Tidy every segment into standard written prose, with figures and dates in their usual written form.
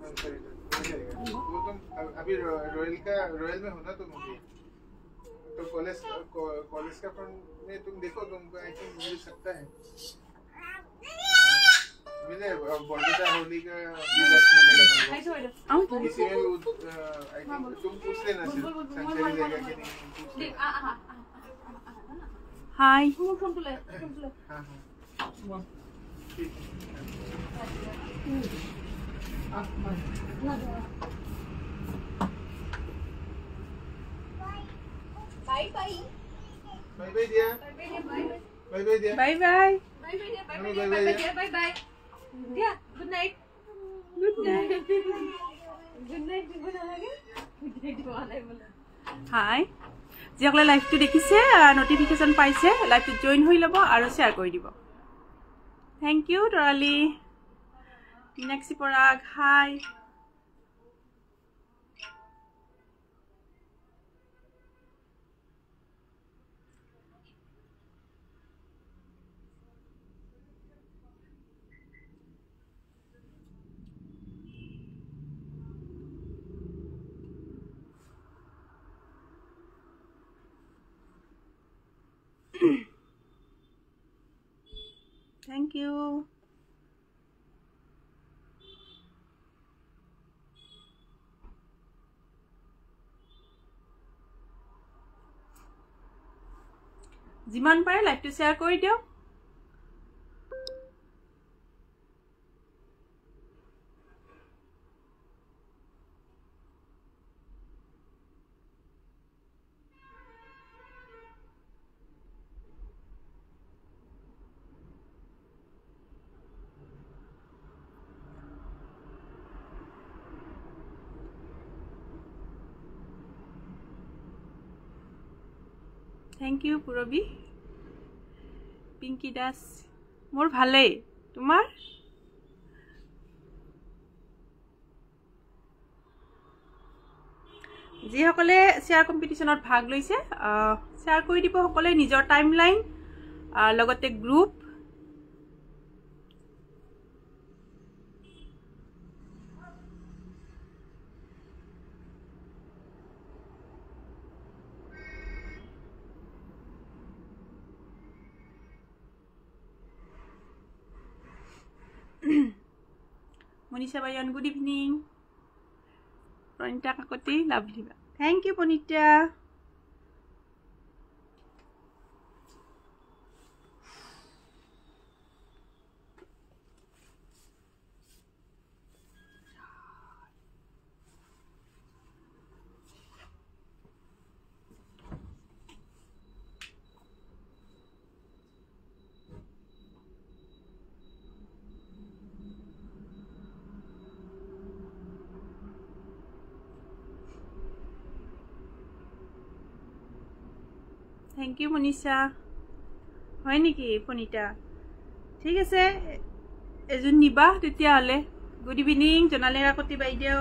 वो तुम अभी रॉयल में हो ना तुम अभी तो कॉलेज का फ्रंट में तुम देखो तुमको आई थिंक मिल सकता है मिले बॉर्डर होली का भी बस मिलेगा तुमको इसी में आई थिंक तुम पूछ लेना सैंक्चुअरी देगा कि नहीं हाय हाँ ठीक बाय बाय बाय बाय दिया बाय बाय दिया बाय बाय बाय बाय दिया good night good night good night बोला हाय যিসকলে লাইভটো দেখিছে নটিফিকেশন পাইছে লাইভটো জয়েন হৈ ল'ব আৰু শেয়াৰ কৰি দিব thank you Tarali Meenakshi Parag hi Thank you. যিমান পাৰে লাইভটো শেয়াৰ কৰি দিও Thank you পুৰবি পিংকি দাস মোৰ ভালেই তোমাৰ যিসকলে শেয়াৰ কম্পিটিশনত ভাগ লৈছে শেয়াৰ কৰি দিব সকলে নিজৰ টাইমলাইন লগতে group Monisha Bayan, good evening. Pranita Kakoti, lovely. Thank you, Ponita. Thank you, Monisha. Hoy niki, Ponita. ঠিক আছে এজন নিবা তেতিয়া হলে গুড ইভিনিং জনালে কাকতি বাইদেউ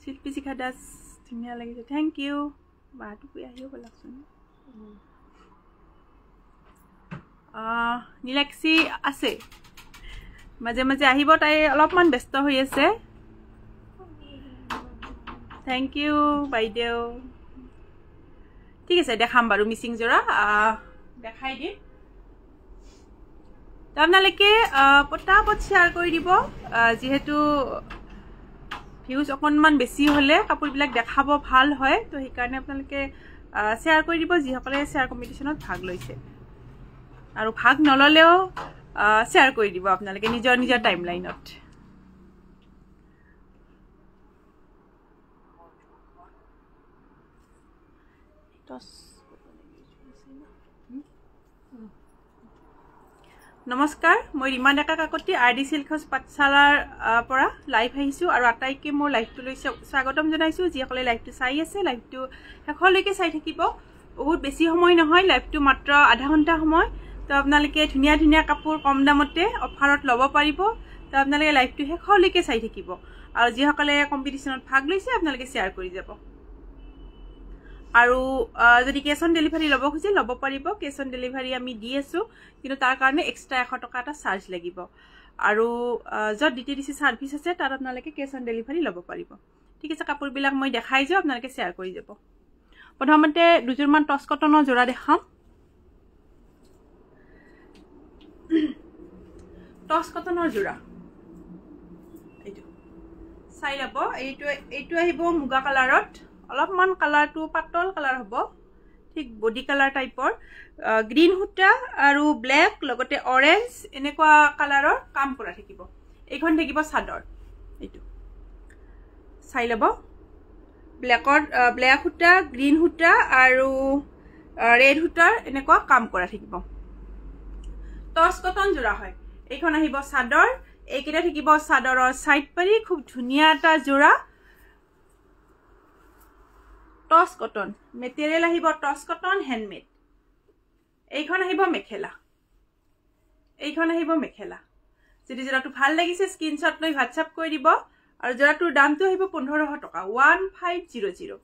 শিল্পী শিখা দাস ধুনীয়া লাগিছে থ্যাংক ইউ বাটো কৈ আহিও বলকচোন নীলাক্ষী আছে মাজে মাজে আহিব তাই অলপমান ব্যস্ত হৈ আছে থ্যাংক ইউ বাইদেউ ঠিক আছে দেখাম বাৰু মিসিং জৰা দেখাই দিম আপোনালোকে পটাপট শেয়াৰ কৰি দিব যেহেতু ভিউজ অকনমান বেছি হলে কাপোৰবিলাক দেখাব ভাল হয় তো এই কাৰণে আপোনালোকে শেয়াৰ কৰি দিব যিসকলে শেয়াৰ কম্পিটিশনত ভাগ লৈছে আৰু ভাগ নললেও শেয়াৰ কৰি দিব আপোনালোকে নিজৰ নিজৰ টাইমলাইনত নমস্কাৰ মই ৰীমা ডেকা কাকতি আৰডি সিল্ক হাউস পাঠশালাৰ পৰা লাইভ আহিছো আৰু আটাইকে মোৰ লাইভটো লৈ স্বাগতম জনাইছো যিসকলে লাইভটো চাই আছে লাইভটো শেষলৈকে চাই থাকিব বহুত বেছি সময় নহয় লাইভটো মাত্ৰ আধা ঘণ্টা সময় তো আপোনালোকে ধুনীয়া ধুনীয়া কাপোৰ কম দামতে অফাৰত ল'ব পাৰিব তো আপোনালোকে লাইভটো শেষলৈকে চাই থাকিব আৰু যিসকলে কম্পিটিশনত ভাগ লৈছে আপোনালোকে শেয়াৰ কৰি যাব আৰু যদি কেছ অন ডেলিভাৰী ল'ব খুজি ল'ব পাৰিব কেছ অন ডেলিভাৰী আমি দি আছো কিন্তু তাৰ কাৰণে এক্সট্ৰা 100 টকা এটা চাৰ্জ লাগিব আৰু যত ডিটিডিসি সাৰ্ভিস আছে তাত আপোনালোকে কেছ অন ডেলিভাৰী ল'ব পাৰিব ঠিক আছে কাপোৰবিলাক মই দেখাই যাও আপোনালোকে শেয়াৰ কৰি যাব প্ৰথমতে দুজোৰমান টছ কটনৰ জোৰা দেখাম টছ কটনৰ জোৰা এইটো চাই লব এইটো আহিব মুগা কালাৰত অলপমান কালাৰটো পাতল কালাৰ হ'ব ঠিক বডি কালাৰ টাইপৰ গ্ৰীন হুটা আৰু ব্ল্যাক লগতে অৰেঞ্জ এনেকুৱা কালাৰৰ কাম কৰা থাকিব এইখন থাকিব সাদৰ এইটো চাই লব ব্ল্যাক হুটা গ্ৰীন হুটা আৰু ৰেড হুটাৰ এনেকুৱা কাম কৰা থাকিব টছ কটন জোৰা হয় এইখন আহিব সাদৰ এইকেইটা থাকিব সাদৰৰ সাইড পাৰি খুব ধুনীয়া এটা জোৰা টছ কটন মেটেৰিয়েল আহিব টছ কটন হ্যান্ডমেড এইখন আহিব মেখেলা যদি জোৰাটো ভাল লাগিছে স্ক্ৰিনশ্বট লৈ হোৱাটসএপ কৰি দিব আৰু জোৰাটোৰ দামটো আহিব 1500 টকা 1500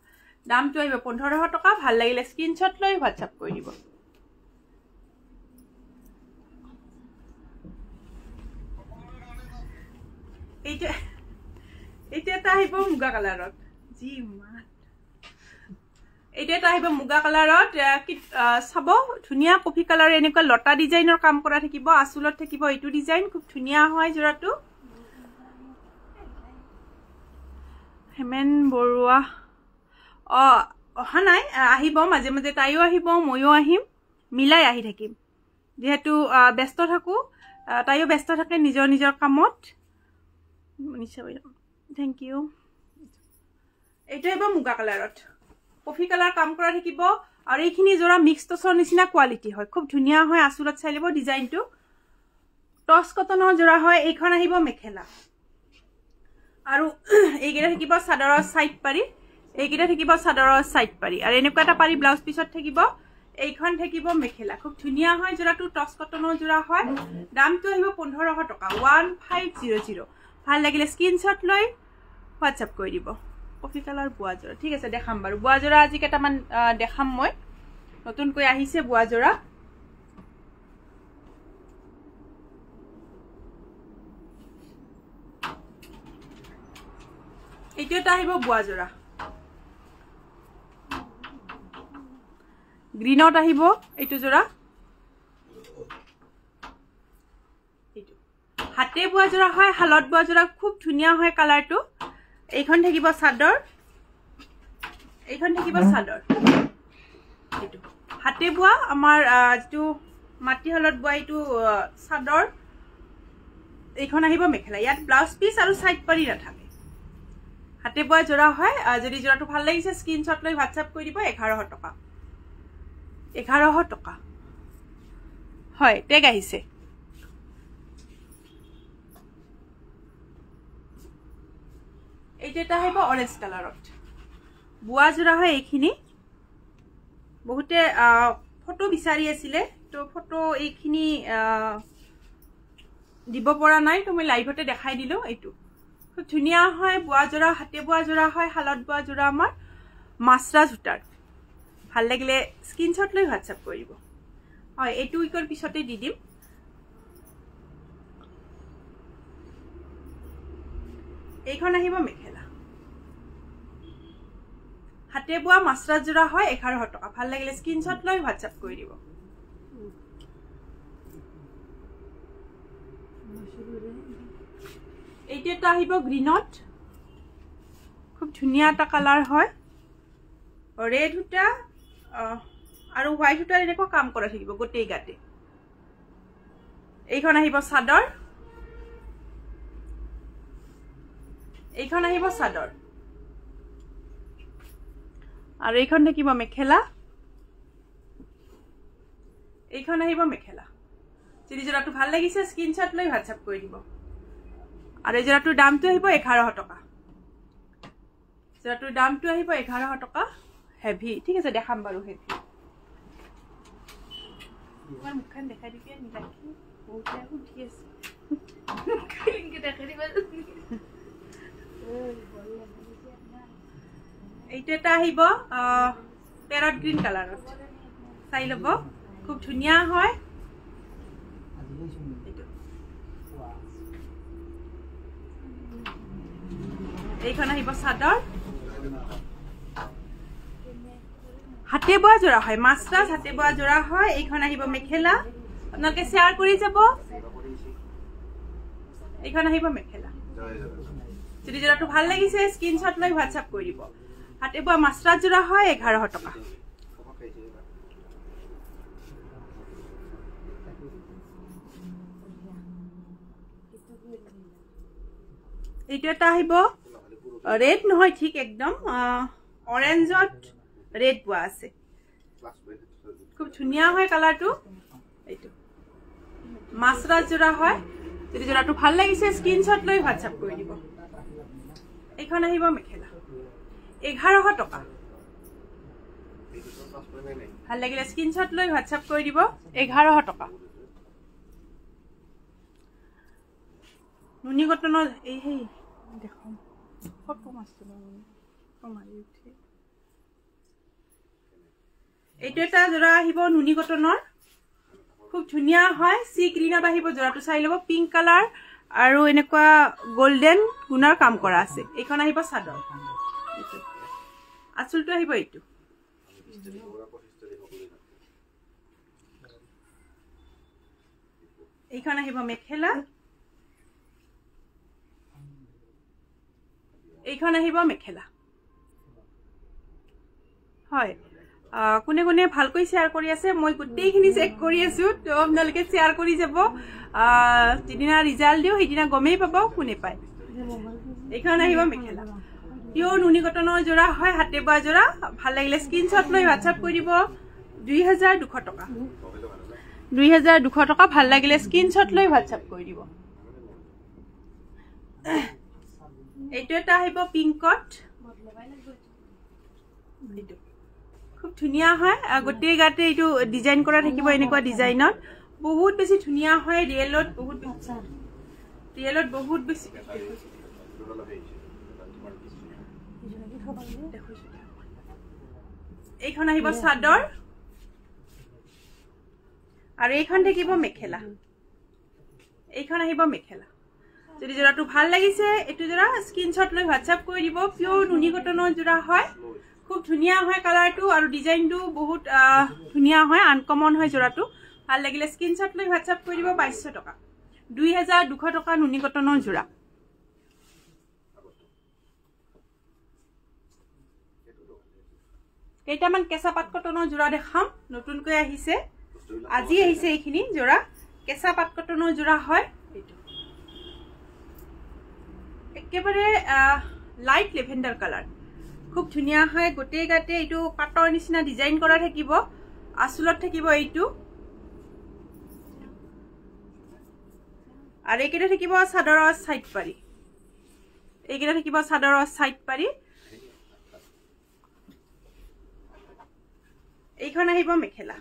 দামটো আহিব 1500 টকা ভাল লাগিলে স্ক্ৰিনশ্বট লৈ হোৱাটসএপ কৰি দিব এইটো এটা আহিব মুগা কালাৰত জি মাত এইটো এটা আহিব মুগা কালাৰত চাব ধুনীয়া কফি কালাৰ এনেকুৱা লতা ডিজাইনৰ কাম কৰা থাকিব আসুলত থাকিব এইটো ডিজাইন খুব ধুনীয়া হয় জোৰাটো হেমেন বৰুৱা অহা নাই আহিব মাজে মাজে তাইও আহিব ময়ো আহিম মিলাই আহি থাকিম যেহেতু ব্যস্ত থাকো তাইও ব্যস্ত থাকে নিজৰ নিজৰ কামত থ্যাংক ইউ এইটো আহিব মুগা কালাৰত কফি কালাৰ কাম কৰা থাকিব আৰু এইখিনি জোৰা মিক্স টছৰ নিচিনা কোৱালিটি হয় খুব ধুনীয়া হয় আসুলত চাই লব ডিজাইনটো টছ কটনৰ জোৰা হয় এইখন আহিব মেখেলা আৰু এইকেইটা থাকিব সাদৰৰ সাইড পাৰি আৰু এনেকুৱা এটা পাৰি ব্লাউজ পিছত থাকিব এইখন থাকিব মেখেলা খুব ধুনীয়া হয় জোৰাটো টছ কটনৰ জোৰা হয় দামটো আহিব 1500 টকা 1500 ভাল লাগিলে স্ক্ৰিনশ্বট লৈ হোৱাটসএপ কৰি দিব কফি কালাৰ বুয়া জোৰা ঠিক আছে দেখাম বাৰু বুয়া জোৰা আজি কেটামান দেখাম মই নতুনকৈ আহিছে বুয়া জোৰা এইটো এটা আহিব বুয়া জোৰা গ্ৰীনত আহিব এইটো জোৰা এইটো হাতে বুয়া জোৰা হয় হালত বুয়া জোৰা খুব ধুনীয়া হয় কালাৰটো এইখন থাকিব সাদৰ এইটো হাতে বুয়া আমাৰ যেটো মাটি হলত বুয়া এইটো সাদৰ এইখন আহিব মেখেলা ইয়াত ব্লাউজ পিস আৰু সাইড পাৰি নাথাকে হাতে বুয়া জোৰা হয় যদি জোৰাটো ভাল লাগিছে স্ক্ৰিনশ্বট লৈ হোৱাটসএপ কৰি দিব 1100 টকা হয় টেগ আহিছে এইটো এটা আহিব অৰেঞ্জ কালাৰত বুয়া জোৰা হয় এইখিনি বহুতে ফটো বিচাৰি আছিলে তো ফটো এইখিনি দিব পৰা নাই তো মই লাইভতে দেখাই দিলো এইটো খুব ধুনীয়া হয় বুয়া জোৰা হাতে বুয়া জোৰা হয় হালত বুয়া জোৰা আমাৰ মাছৰাজ সূতাৰ ভাল লাগিলে স্ক্ৰিনশ্বট লৈ হোৱাটসএপ কৰিব হয় এইটো উইকৰ পিছতে দি দিম এইখন আহিব মেখেলা হাতে বুয়া মাছৰাজ জোৰা হয় 1100 টকা ভাল লাগিলে স্ক্ৰিনশ্বট লৈ হোৱাটসএপ কৰি দিব এইটো এটা আহিব গ্ৰীনত খুব ধুনীয়া এটা কালাৰ হয় ৰেড হুটা আৰু হোৱাইট হুটাৰ এনেকুৱা কাম কৰা থাকিব গোটেই গাতে এইখন আহিব সাদৰ আৰু এইখন থাকিব মেখেলা যদি জোড়াটো ভাল লাগিছে স্ক্ৰিনশ্বট লৈ হোৱাটছআপ কৰি দিব আৰু এই জোড়াটোৰ দামটো আহিব 1100 টকা জোড়াটোৰ দামটো আহিব 1100 টকা হেভি ঠিক আছে দেখাম বাৰু হেভি তোমাৰ মুখখন দেখাই দিবি নিলাকি বহুত উঠি আছে কিনকে দেখাই দিবা এইটো এটা আহিব প্যারট গ্রিন কালারত চাই লব খুব ধুনিয়া হয় এইখন আহিব চাদৰ হাতে বোৱা জোড়া হয় মাছৰাজ হাতে বোৱা জোড়া হয় এইখন আহিব মেখেলা আপোনালোকে শেয়াৰ কৰি যাব এইখন আহিব মেখেলা যদি জোড়াটো ভাল লাগিছে স্ক্ৰিনশ্বট লৈ হোৱাটছআপ কৰি দিব হাতে বোৱা মাছৰাজ জোড়া হয় 1100 টকা এইটো এটা আহিব ৰেড নহয় ঠিক একদম অৰেঞ্জত ৰেড বোৱা আছে খুব ধুনিয়া হয় কালাৰটো এইটো মাছৰাজ জোড়া হয় যদি জোড়াটো ভাল লাগিছে স্ক্ৰিনশট লৈ হোৱাটছআপ কৰি দিব এইখন আহিব মেখেলা 1100 টকা ভাল লাগিলে স্ক্ৰিনশট লৈ হোৱাটছআপ কৰি দিব 1100 টকা নুনি কটনৰ এই হেই দেখো ফটো মাছটো কমাই উঠে এইটো এটা জোড়া আহিব নুনি কটনৰ খুব ধুনিয়া হয় সি গ্ৰীনত আহিব জোড়াটো চাই লব পিংক কালাৰ আৰু এনেকুৱা গোল্ডেন গুণৰ কাম কৰা আছে এইখন আহিব চাদৰ আচলটো আহিব এইটো এইখন আহিব মেখেলা এইখন আহিব মেখেলা হয় কোনে কোনে ভালকৈ শেয়াৰ কৰি আছে মই গোটেইখিনি চেক কৰি আছো তো আপোনালোকে শেয়াৰ কৰি যাব যিদিনা ৰিজাল্ট দিও সেইদিনা গমেই পাব কোনে পায় এইখন আহিব মেখেলা পিওৰ নুনি কটনৰ জোড়া হয় হাতে বোৱা জোড়া ভাল লাগিলে স্ক্ৰিনশট লৈ হোৱাটছআপ কৰি দিব 2200 টকা 2200 টকা ভাল লাগিলে স্ক্ৰিনশট লৈ হোৱাটছআপ কৰি দিব এইটো এটা আহিব পিংকট এইটো খুব ধুনিয়া হয় গোটেই গাতে এইটো ডিজাইন কৰা থাকিব এনেকুৱা ডিজাইনত বহুত বেছি ধুনিয়া হয় ৰিয়েলত বহুত বেছি এইখন আহিব চাদৰ আৰু এইখন থাকিব মেখেলা এইখন আহিব মেখেলা যদি জোড়াটো ভাল লাগিছে এটো জোড়া স্ক্রিনশট লৈ হোৱাটছআপ কৰি দিব পিওৰ নুনি কটনৰ জোড়া হয় খুব ধুনিয়া হয় কালাৰটো আৰু ডিজাইনটো বহুত ধুনিয়া হয় আনকমন হয় জোড়াটো ভাল লাগিলে স্ক্ৰিনশট লৈ হোৱাটছআপ কৰি দিব 2200 টকা 2200 টকা নুনি কটনৰ জোড়া কেইটামান কেঁচা পাট কটনৰ জোড়া দেখাম নতুনকৈ আহিছে আজি আহিছে এইখিনি জোড়া কেঁচা পাট কটনৰ জোড়া হয় একেবাৰে লাইট লেভেন্ডাৰ কালাৰ খুব ধুনিয়া হয় গোটেই গাতে এইটো পাটৰ নিচিনা ডিজাইন কৰা থাকিব আসলত থাকিব এইটো আৰু এইকেইটা থাকিব চাদৰৰ সাইড পাৰি এইকেইটা থাকিব চাদৰৰ সাইড পাৰি এইখন আহিব মেখেলা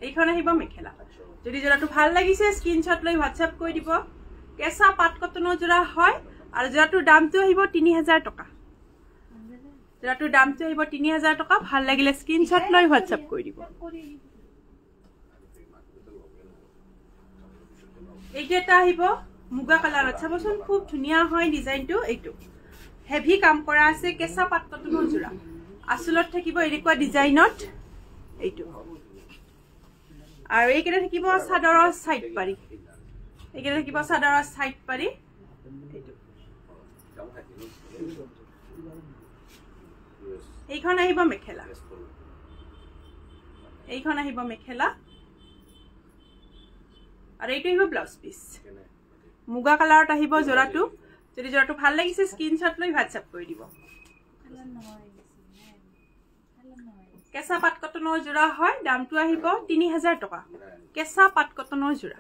এইখন আহিব মেখেলা যদি জোড়াটো ভাল লাগিছে স্ক্রিনশট লৈ হোৱাটছআপ কৰি দিব কেঁচা পাট কটনৰ জোড়া হয় আৰু জোড়াটোৰ দামটো আহিব 3000 টকা জোড়াটোৰ দামটো আহিব 3000 টকা ভাল লাগিলে স্ক্ৰিনশট লৈ হোৱাটছআপ কৰি দিব এইটো এটা আহিব মুগা কালাৰত চাবচোন খুব ধুনিয়া হয় ডিজাইনটো এইটো হেভি কাম কৰা আছে কেঁচা পাট কটনৰ জোড়া আসলত থাকিব এনেকুৱা ডিজাইনত এইটো আৰু এইকেইটা থাকিব চাদৰৰ সাইড পাৰি এইকেইটা থাকিব চাদৰৰ সাইড পাৰি এইখন আহিব মেখেলা এইখন আহিব মেখেলা আৰু এইটো আহিব ব্লাউজ পিস মুগা কালাৰত আহিব জোড়াটো যদি জোড়াটো ভাল লাগিছে স্ক্ৰিনশট লৈ হোৱাটছআপ কৰি দিব কেঁচা পাট কটনৰ যোৰা হয় দামটো আহিব 3000 টকা কেঁচা পাট কটনৰ যোৰা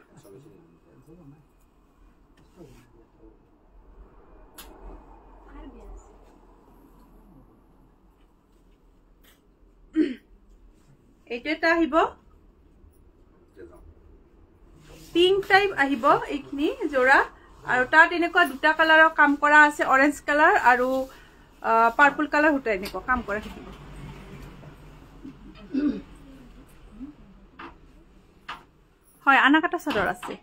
এইটো এটা আহিব পিংক টাইপ আহিব এইখিনি যোৰা আৰু তাত এনেকুৱা দুটা কালাৰৰ কাম কৰা আছে অৰেঞ্জ কালাৰ আৰু পাৰ্পল কালাৰ হতে এনেকুৱা কাম কৰা থাকিব হয় আনাকাটা চাদৰ আছে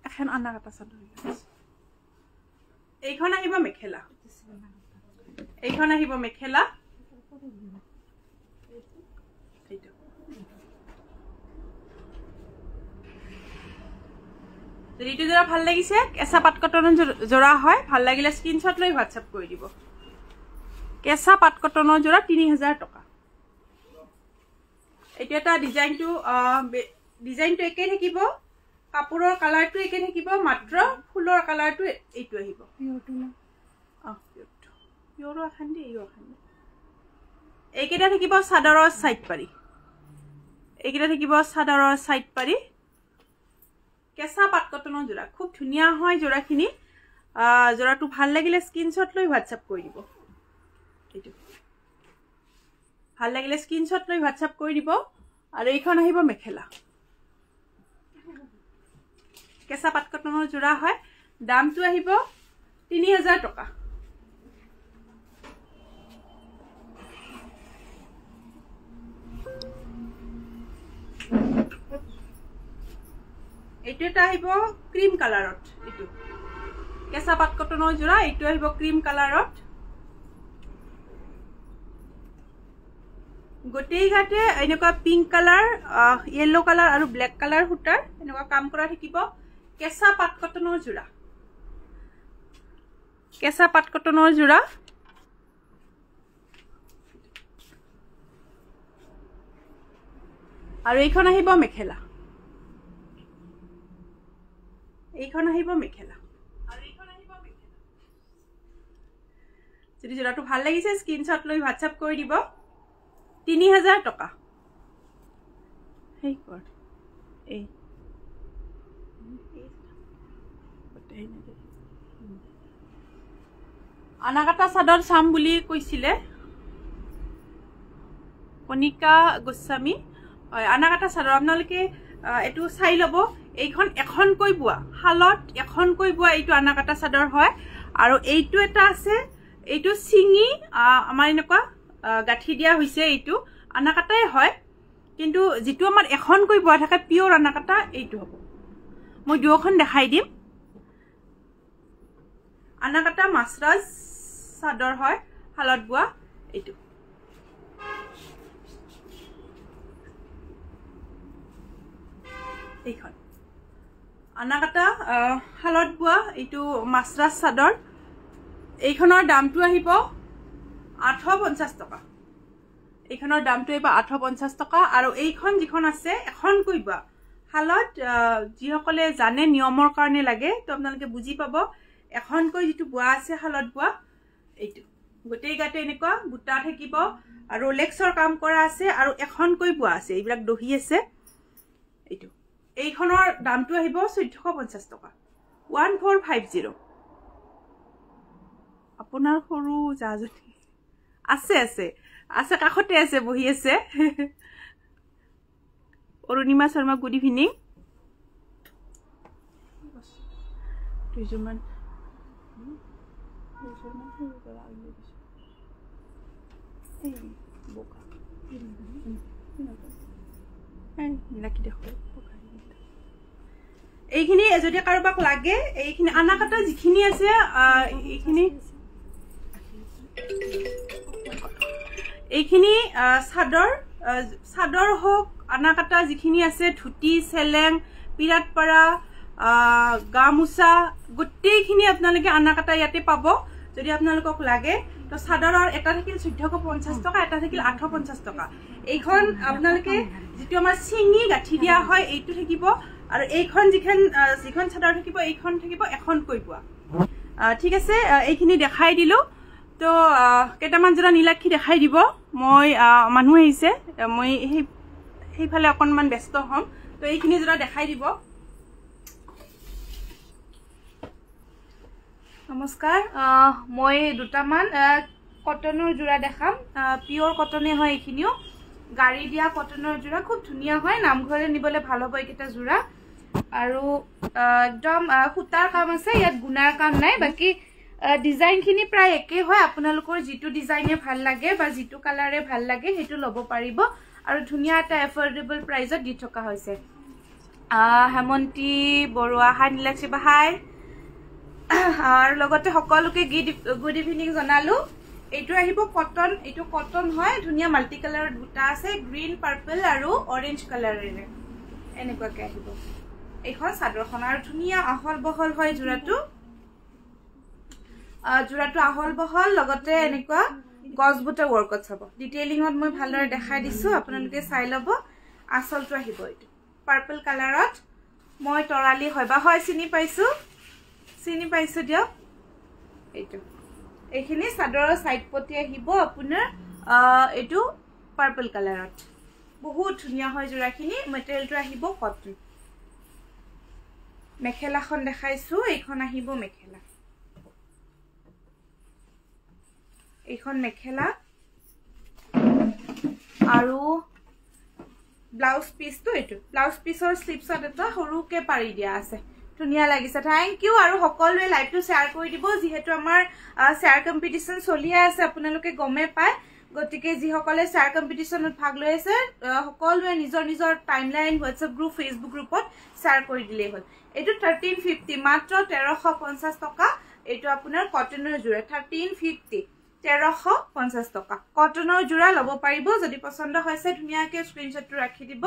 এখন আনাকাটা চাদৰ এইখন আহিব মেখেলা এইখন আহিব মেখেলা যদি এইটো যোৰা ভাল লাগিছে কেঁচা পাট কটনৰ যোৰা হয় ভাল লাগিলে স্ক্ৰীনশ্বট লৈ হোৱাটছআপ কৰি দিব কেঁচা পাট কটনৰ যোৰা 3000 টকা এইটো এটা ডিজাইনটো একেই থাকিব কাপোৰৰ কালাৰটো একেই থাকিব মাত্ৰ ফুলৰ কালাৰটো এইটো আহিব পিয়ৰো এখন দি এইকেইটা থাকিব চাদৰৰ সাইড পাৰি এইকেইটা থাকিব চাদৰৰ সাইড পাৰি কেঁচা পাট কটনৰ যোৰা খুব ধুনীয়া হয় যোৰাখিনি যোৰাটো ভাল লাগিলে স্ক্ৰীনশ্বট লৈ হোৱাটছআপ কৰি দিব এইটো ভাল লাগিলে স্ক্ৰীনশ্বট লৈ হোৱাটছআপ কৰি দিব আৰু এইখন আহিব মেখেলা কেঁচা পাট কটনৰ যোৰা হয় দামটো আহিব 3000 টকা এইটো এটা আহিব ক্ৰীম কালাৰত এইটো কেঁচা পাট কটনৰ যোৰা এইটো আহিব ক্ৰীম কালাৰত গোটেই ঘাটে এনেকুৱা পিংক কালাৰ ইয়েলো কালাৰ আৰু ব্লেক কালাৰ সূতাৰ এনেকুৱা কাম কৰা থাকিব কেঁচা পাট কটনৰ যোৰা কেঁচা পাট কটনৰ যোৰা আৰু এইখন আহিব মেখেলা এইখন আহিব মেখেলা আৰু এইখন আহিব মেখেলা যদি যোৰাটো ভাল লাগিছে স্ক্ৰীনশ্বট লৈ হোৱাটছআপ কৰি দিব 3000 টকা হেই কৰ এই আনাকাটা চাদৰ চাম বুলি কৈছিলে কণিকা গোস্বামী হয় আনাকাটা চাদৰ আপোনালোকে এটো চাই লব এইখন এখনকৈ বোৱা হালত এখনকৈ বোৱা এইটো আনাকাটা চাদৰ হয় আৰু এইটো এটা আছে এইটো সিঙি আমাৰ এনেকুৱা গাঠি দিয়া হৈছে এইটো আনাকাটাই হয় কিন্তু যেটো আমাৰ এখনকৈ বোৱা থাকে পিওৰ আনাকাটা এইটো হ'ব মই দুখন দেখাই দিম আনাকাটা মাছৰাজ চাদৰ হয় হালত বোৱা এইটো এইখন আনাকাটা হালত বোৱা এইটো মাছৰাজ চাদৰ এইখনৰ দামটো আহিব 850 টকা এইখনৰ দামটো আহিব 850 টকা আৰু এইখন যিখন আছে এখনকৈ বোৱা হালত যিসকলে জানে নিয়মৰ কাৰণে লাগে তো আপোনালোকে বুজি পাব এখনকৈ যেটো বোৱা আছে হালত বোৱা এইটো গোটেই গাতে এনেকুৱা বুটা থাকিব আৰু ৰোলেক্সৰ কাম কৰা আছে আৰু এখনকৈ বোৱা আছে এইবিলাক দহি আছে এইটো এইখনৰ দামটো আহিব 1450 টকা 1450 আপোনাৰ সৰু জাজতি আছে আছে আছে কাখতে আছে বহি আছে অৰুণিমা শৰ্মা গুড ইভিনিং তুজমান বোকা নাকি দেখো এইখিনি যদি কাৰোবাক লাগে এইখিনি আনাকাটা যিখিনি আছে এইখিনি এইখিনি চাদৰ হোক আনাকাটা যিখিনি আছে ধুতি চেলেং পিৰাতপাৰা গামুচা গোটেইখিনি আপোনালোকে আনাকাটা ইয়াতে পাব যদি আপোনালোকক লাগে তো চাদৰৰ এটা থাকিল 1450 টকা এটা থাকিল 850 টকা এইখন আপোনালোকে যেটো আমাৰ সিঙি গাঠি দিয়া হয় এইটো থাকিব আৰু এইখন যিখন চাদৰ থাকিব এইখন থাকিব এখনকৈ বোৱা ঠিক আছে এইখিনি দেখাই দিলো তো কেটামান জৰা নীলাক্ষী দেখাই দিব মই মানুহ আহিছে মই সেইফালে অকণমান ব্যস্ত হ'ম তো এইখিনি যোৰা দেখাই দিব নমস্কাৰ মই দুটামান কটনৰ যোৰা দেখাম পিয়ৰ কটনে হয় এইখিনিও গাড়ী দিয়া কটনৰ যোৰা খুব ধুনীয়া হয় নামঘৰলৈ নিবলৈ ভাল হ'ব এইকেইটা যোৰা আৰু একদম সূতাৰ কাম আছে ইয়াত গুণাৰ কাম নাই বাকি ডিজাইনখিনি প্ৰায় একে হয় আপোনালোকৰ যিটো ডিজাইনে ভাল লাগে বা যিটো কালাৰে ভাল লাগে সেইটো ল'ব পাৰিব আৰু ধুনীয়া এটা এফৰ্ডেবল প্ৰাইজত দি থকা হৈছে হেমন্তী বৰুৱা হাই নীলাক্ষী বা হাই আৰু লগতে সকলোকে গুড ইভিনিং জনালো এইটো আহিব কটন এইটো কটন হয় ধুনীয়া মাল্টি কালাৰৰ দুটা আছে গ্ৰীণ পাৰ্পল আৰু অৰেঞ্জ কালাৰেৰে এনেকুৱাকে আহিব এইখন চাদৰখন আৰু ধুনীয়া আহল বহল হয় যোৰাটো আহল বহল লগতে এনেকুৱা গছবুটা ৱৰ্কত চাব ডিটেইলিঙত মই ভালদৰে দেখাই দিছো আপোনালোকে চাই ল'ব আচলটো আহিব এইটো পাৰ্পল কালাৰত মই তৰালি হয় বা হয় চিনি পাইছো দিয়ক এইটো এইখিনি চাদৰৰ সাইড পটি আহিব আপোনাৰ এইটো পাৰ্পল কালাৰত বহুত ধুনীয়া হয় যোৰাখিনি মেটেৰিয়েলটো আহিব কটন মেখেলাখন দেখাইছো এইখন আহিব মেখেলা এইখন মেখেলা আৰু ব্লাউজ পিসটো এইটো ব্লাউজ পিসৰ স্লিপছত এটা সৰুকে পাৰি দিয়া আছে ধুনীয়া লাগিছে থ্যাংক ইউ আৰু সকলোৱে লাইভটো শেয়াৰ কৰি দিব যেহেতু আমাৰ শেয়াৰ কম্পিটিশন চলি আছে আপোনালোকে গমে পায় গতিকে যি সকলে শেয়াৰ কম্পিটিশনত ভাগ লৈ আছে সকলোৱে নিজৰ টাইমলাইন WhatsApp গ্ৰুপ Facebook গ্ৰুপত শেয়াৰ কৰি দিলেই হ'ল এইটো 1350 মাত্ৰ 1350 টকা এইটো আপোনাৰ কটনৰ যোৰা 1350 1350 টকা কটনৰ যোৰা ল'ব পাৰিব যদি পছন্দ হৈছে ধুনীয়াকৈ স্ক্ৰিনশ্বটটো ৰাখি দিব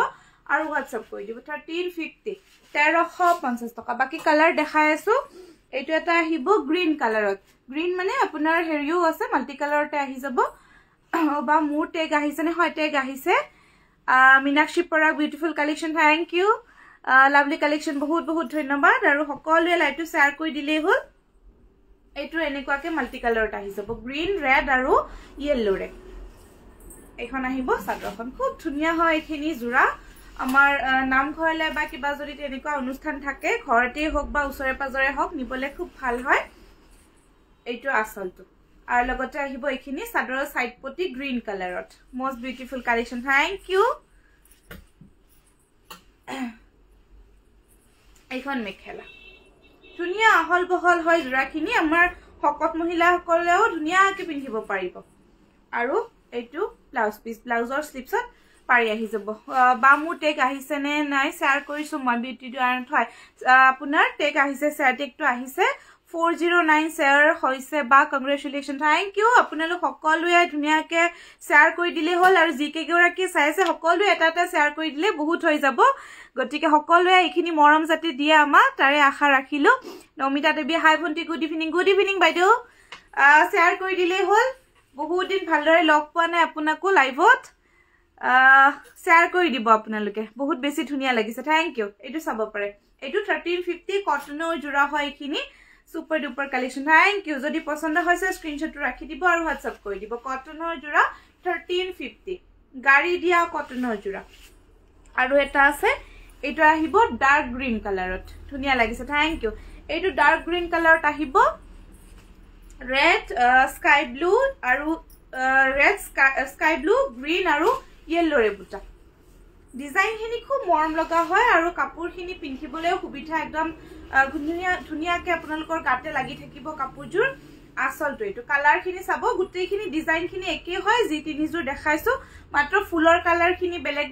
আৰু WhatsApp কৰি দিব 1350 1350 টকা বাকি কালাৰ দেখাই আছো এইটো এটা আহিব গ্ৰীণ কালাৰত গ্ৰীণ মানে আপোনাৰ হেৰিও আছে মাল্টি কালাৰতে আহি যাব বা মোৰ টেগ আহিছে নে হয় টেগ আহিছে Meenakshi Parag beautiful collection thank you lovely collection বহুত ধন্যবাদ আৰু সকলোৱে লাইভটো শেয়াৰ কৰি দিলেই হ'ল এইটো এনেকুৱাকে মাল্টি কালাৰত আহি যাব গ্ৰীণ ৰেড আৰু ইয়েলোৰে এইখন আহিব চাদৰখন খুব ধুনীয়া হয় এইখিনি যোৰা আমাৰ নামঘৰলে বা কিবা যদি তেনেকুৱা অনুষ্ঠান থাকে ঘৰতেই হোক বা ওচৰে পাজৰে হোক নিবলে খুব ভাল হয় এইটো আচলটো আৰু লগতে আহিব এইখিনি চাদৰৰ সাইড পটি গ্ৰীণ কালাৰত most beautiful collection thank you এইখন মেখেলা ধুনীয়া আহল বহল হয় যোৰাখিনি আমাৰ শকত মহিলাসকলেও ধুনীয়াকৈ পিন্ধিব পাৰিব আৰু এইটো ব্লাউজ পিস ব্লাউজৰ স্লিপছত পাৰি আহি যাব বা মোৰ টেগ আহিছে নে নাই শেয়াৰ কৰিছো মই বিউটি আৰ্ট হয় আপোনাৰ টেগ আহিছে শেয়াৰ টেগটো আহিছে 409 শেয়াৰ হৈছে বা কংগ্ৰেচুলেশ্যন থ্যাংক ইউ আপোনালোক সকলোৱে ধুনীয়াকৈ শেয়াৰ কৰি দিলে হ'ল আৰু জিকে গৰাকী চাইছে সকলোৱে এটা শেয়াৰ কৰি দিলে বহুত হৈ যাব গতিকে সকলোৱে এইখিনি মৰম জাতি দিয়ে আমাক তাৰে আশা ৰাখিলো নমিতা দেৱী হাই ভন্টি গুড ইভিনিং বাইদেউ শেয়াৰ কৰি দিলে হ'ল বহুত দিন ভালদৰে লগ পোৱা নাই আপোনাকো লাইভত শেয়াৰ কৰি দিব আপোনালোকে বহুত বেছি ধুনীয়া লাগিছে থ্যাংক ইউ এইটো চাব পাৰে এইটো 1350 কটনৰ যোৰা হয় এইখিনি super duper collection thank you যদি পছন্দ হৈছে স্ক্ৰিনশ্বটটো ৰাখি দিব আৰু WhatsApp কৰি দিব কটনৰ যোৰা 1350 গাড়ী দিয়া কটনৰ যোৰা আৰু এটা আছে এইটো আহিব ডাৰ্ক গ্ৰীণ কালাৰত ধুনীয়া লাগিছে থ্যাংক ইউ এইটো ডাৰ্ক গ্ৰীণ কালাৰত আহিব ৰেড স্কাই ব্লু আৰু ৰেড স্কাই ব্লু গ্ৰীণ আৰু ইয়েলোৰে বুটা ডিজাইনখিনি খুব মৰম লগা হয় আৰু কাপোৰখিনি পিন্ধিবলৈও সুবিধা একদম ধুনীয়াকৈ আপোনালোকৰ গাতে লাগি থাকিব কাপোৰযোৰ আচলটো এইটো কালাৰখিনি চাব গোটেইখিনি ডিজাইনখিনি একে হয় যি তিনিযোৰ দেখাইছো মাত্ৰ ফুলৰ কালাৰখিনি বেলেগ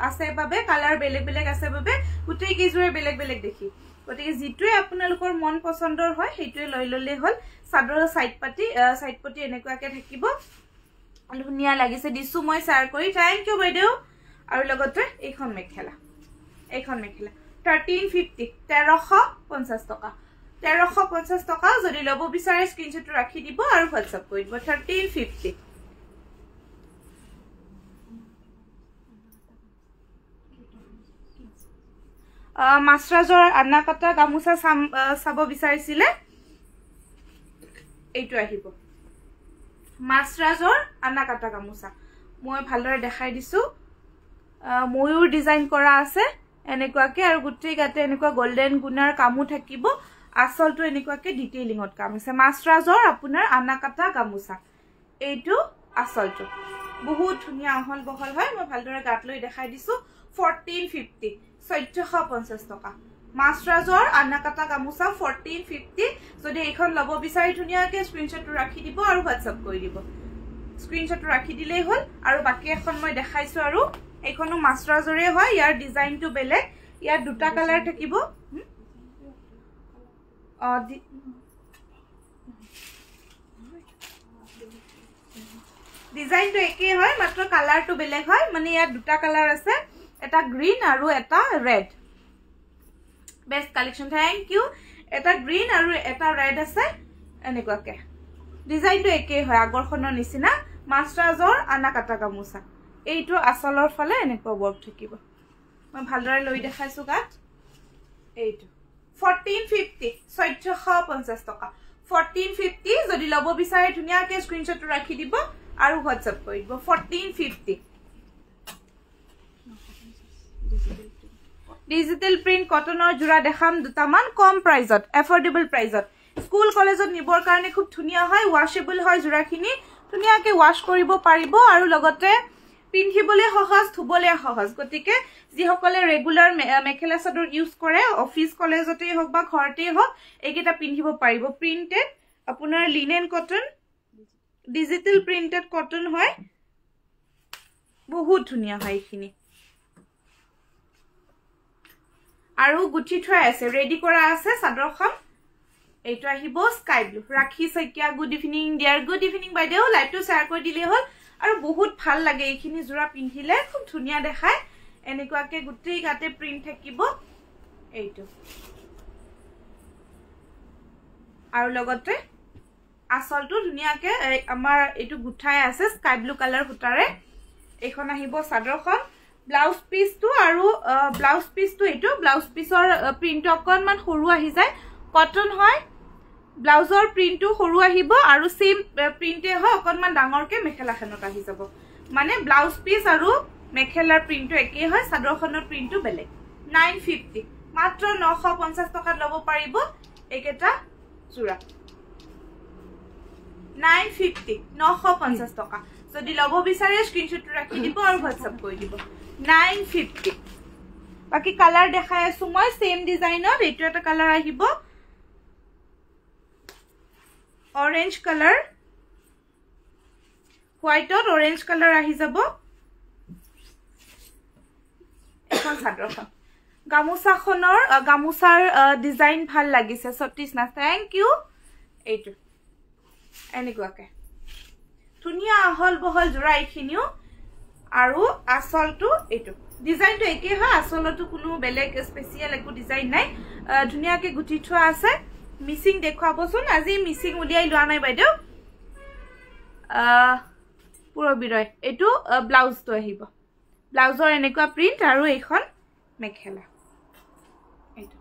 আছে বাবে কালাৰ বেলেগ আছে বাবে গোটেই কেইযোৰে বেলেগ দেখি গতিকে যিটোৱে আপোনালোকৰ মন পছন্দৰ হয় সেইটোৱে লৈ ললে হ'ল চাদৰৰ সাইড পটি এনেকুৱাকে থাকিব ধুনীয়া লাগিছে দিছো মই শেয়াৰ কৰি থ্যাংক ইউ বাইদেউ আৰু লগতে এইখন মেখেলা 1350 1350 টকা 1350 টকা যদি লব বিচাৰে স্ক্ৰিনশ্বটটো ৰাখি দিব আৰু WhatsApp কৰি দিব 1350 মাছৰাজৰ আনাকাটা গামুচা চাব বিচাৰিছিলে এইটো আহিব মাছৰাজৰ আনাকাটা গামুচা মই ভালদৰে দেখাই দিছো ময়ূৰ ডিজাইন কৰা আছে এনেকুৱাকে আৰু গুটেই গাতে এনেকুৱা গোল্ডেন গুনাৰ কামো থাকিব আসলটো এনেকুৱাকে ডিটেইলিংত কাম আছে মাছৰাজৰ আপোনাৰ আনাকাটা গামুচা এইটো আসলটো বহুত ধুনীয়া অহল বহল হয় মই ভালদৰে গাত লৈ দেখাই দিছো 1450 1450 টকা মাছৰাজৰ আনাকাটা গামুচা 1450 যদি এইখন লব বিচাৰি ধুনীয়াকে স্ক্ৰিনশ্বটটো ৰাখি দিব আৰু হোৱাটসএপ কৰি দিব স্ক্ৰিনশ্বটটো ৰাখি দিলেই হ'ল আৰু বাকি এখন মই দেখাইছো আৰু এইখনো মাছৰাজৰে হয় ইয়াৰ ডিজাইনটো বেলেগ ইয়াৰ দুটা কালাৰ থাকিব ডিজাইনটো একেই হয় মাত্ৰ কালাৰটো বেলেগ হয় মানে ইয়াৰ দুটা কালাৰ আছে এটা গ্ৰীন আৰু এটা red best collection thank you এটা গ্ৰীন আৰু এটা ৰেড আছে এনেকুৱাকে ডিজাইনটো একেই হয় আগৰখনৰ নিচিনা মাছৰাজৰ আনাকাটা গামুচা এইটো আসলৰ ফালে এনেকুৱা ৱৰ্ক থাকিব মই ভালদৰে লৈ দেখাইছো গাত এইটো 1450 1450 টকা 1450 যদি লব বিচাৰে ধুনীয়াকে স্ক্ৰিনশ্বটটো ৰাখি দিব আৰু হোৱাটসএপ কৰি দিব 1450 ডিজিটাল প্ৰিন্ট কটনৰ জোৰা দেখাম দুটামান কম প্ৰাইজত এফৰ্ডেবল প্ৰাইজত স্কুল কলেজত নিবৰ কাৰণে খুব ধুনীয়া হয় ওয়াশেবল হয় জোৰাখিনি ধুনীয়াকে ওয়াশ কৰিব পাৰিব আৰু লগতে পিন্ধিবলৈ সহজ ধুবলৈ সহজ গতিকে যিসকলে ৰেগুলাৰ মেখেলা চাদৰ ইউজ কৰে অফিস কলেজতে হওক বা ঘৰতে হওক এইকেইটা পিন্ধিব পাৰিব প্ৰিন্টেড আপোনাৰ linen cotton digital printed cotton হয় বহুত ধুনীয়া হয় এইখিনি আৰু গুঠি থোৱা আছে ৰেডি কৰা আছে চাদৰখন এইটো আহিব sky blue Rakhi Saikia good evening dear good evening বাইদেউ লাইভটো শেয়াৰ কৰি দিলে হ'ল আৰু বহুত ভাল লাগে এইখিনি জোৰা পিন্ধিলে খুব ধুনীয়া দেখায় এনেকুৱাকে গুটেই গাতে প্ৰিন্ট থাকিব এইটো আৰু লগতে আসলটো ধুনীয়াকে আমাৰ এইটো গুঠাই আছে স্কাই ব্লু কালাৰ সুতাৰে এইখন আহিব চাদৰখন ব্লাউজ পিসটো আৰু ব্লাউজ পিসটো এইটো ব্লাউজ পিসৰ প্ৰিন্ট অকনমান সৰু আহি যায় কটন হয় ব্লাউজৰ প্ৰিন্টটো সৰু আহিব আৰু সেম প্ৰিন্টে হয় অকনমান ডাঙৰকে মেখেলাখনত আহি যাব মানে ব্লাউজ পিস আৰু মেখেলাৰ প্ৰিন্টটো একেই হয় চাদৰখনৰ প্ৰিন্টটো বেলেগ 950 মাত্ৰ 950 টকাত লব পাৰিব এইকেটা জোৰা 950 950 টকা যদি লব বিচাৰে স্ক্ৰিনশ্বটটো ৰাখি দিব আৰু হোৱাটসএপ কৰি দিব 950 বাকি কালাৰ দেখাই আছো মই সেম ডিজাইনত এইটো এটা কালাৰ আহিব অৰেঞ্জ কালাৰ হোৱাইটত অৰেঞ্জ কালাৰ আহি যাব এখন চাদৰখন গামুচাৰ ডিজাইন ভাল লাগিছে সতীশ না থ্যাংক ইউ এইটো এনেকুৱাকে ধুনীয়া আহল বহল জোৰা এইখিনিও আৰু আসলটো এইটো ডিজাইনটো একেই হয় আসলটো কোনো বেলেগ স্পেচিয়েল একো ডিজাইন নাই ধুনীয়াকে গুঠি থোৱা আছে মিসিং দেখুৱাবচোন আজি মিসিং উলিয়াই লোৱা নাই বাইদেউ পুৰো বিৰয় এইটো ব্লাউজটো আহিব ব্লাউজৰ এনেকুৱা প্ৰিন্ট আৰু এইখন মেখেলা এইটো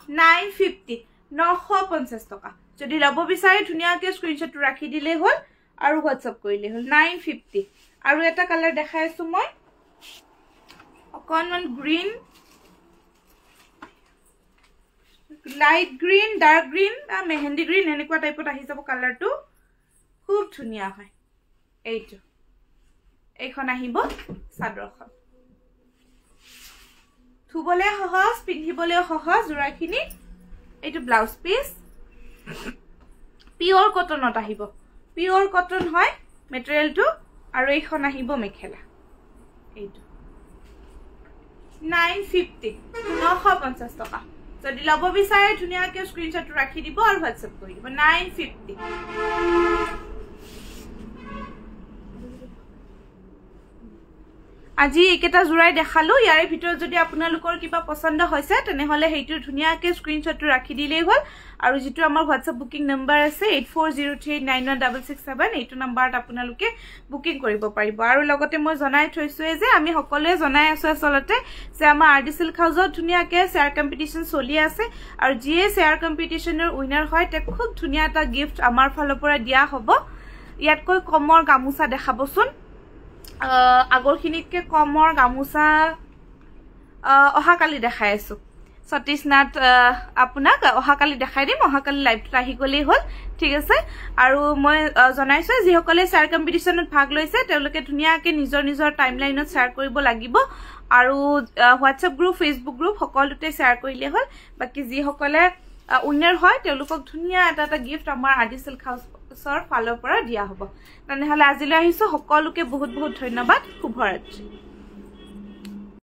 950 950 টকা যদি লব বিচাৰে ধুনীয়াকে স্ক্ৰিনশ্বটটো ৰাখি দিলে হ'ল আৰু হোৱাটসএপ কৰিলে হ'ল 950 আৰু এটা কালাৰ দেখাই আছো মই অকনমান green light green dark green mehendi green এনেকুৱা টাইপত আহি যাব কালাৰটো খুব ধুনীয়া হয় এইটো এইখন আহিব চাদৰখন ধুবলে সহজ পিন্ধিবলে সহজ জোৰাখিনি এইটো ব্লাউজ পিস পিওৰ কটনত আহিব পিওৰ কটন হয় মেটেৰিয়েলটো আৰু এইখন আহিব মেখেলা এইটো 950 950 টকা যদি লব বিচাৰে ধুনীয়াকে স্ক্ৰিনশ্বটটো ৰাখি দিব আৰু হোৱাটসএপ কৰি দিব 950 আজি একেটা জোৰাই দেখালো ইয়াৰ ভিতৰত যদি আপোনালোকৰ কিবা পছন্দ হৈছে তেনেহলে হেইটো ধুনীয়াকে স্ক্ৰিনশ্বটটো ৰাখি দিলেই হ'ল আৰু যেটো আমাৰ WhatsApp বুকিং নম্বৰ আছে 8403916667 এইটো নম্বৰত আপোনালোকে বুকিং কৰিব পাৰিব আৰু লগতে মই জনাই থৈছো যে আমি সকলোৱে জনাই আছো আসলতে যে আমাৰ আৰডি সিল্ক হাউসত ধুনীয়াকে শেয়াৰ কম্পিটিশন চলি আছে আৰু যিয়ে শেয়াৰ কম্পিটিশনৰ উইনাৰ হয় তে খুব ধুনীয়া এটা গিফট আমাৰ ফালৰ পৰা দিয়া হ'ব ইয়াতকৈ কমৰ গামুচা দেখাবচোন আগৰখিনিতকৈ কমৰ গামোচা অহাকালি দেখাই আছোঁ সতীশনাথ আপোনাক অহাকালি দেখাই দিম অহাকালি লাইভটোত আহি গ'লেই হ'ল ঠিক আছে আৰু মই জনাইছোঁ যিসকলে শ্বেয়াৰ কম্পিটিশ্যনত ভাগ লৈছে তেওঁলোকে ধুনীয়াকৈ নিজৰ নিজৰ টাইমলাইনত শ্বেয়াৰ কৰিব লাগিব আৰু হোৱাটছএপ গ্ৰুপ ফেচবুক গ্ৰুপ সকলোতে শ্বেয়াৰ কৰিলেই হ'ল বাকী যিসকলে উইনাৰ হয় তেওঁলোকক ধুনীয়া এটা গিফ্ট আমাৰ আদি চিল্ক হাউচৰ ফালৰ পৰা দিয়া হ'ব তেনেহ'লে আজিলৈ আহিছোঁ সকলোকে বহুত বহুত ধন্যবাদ শুভৰাত্ৰি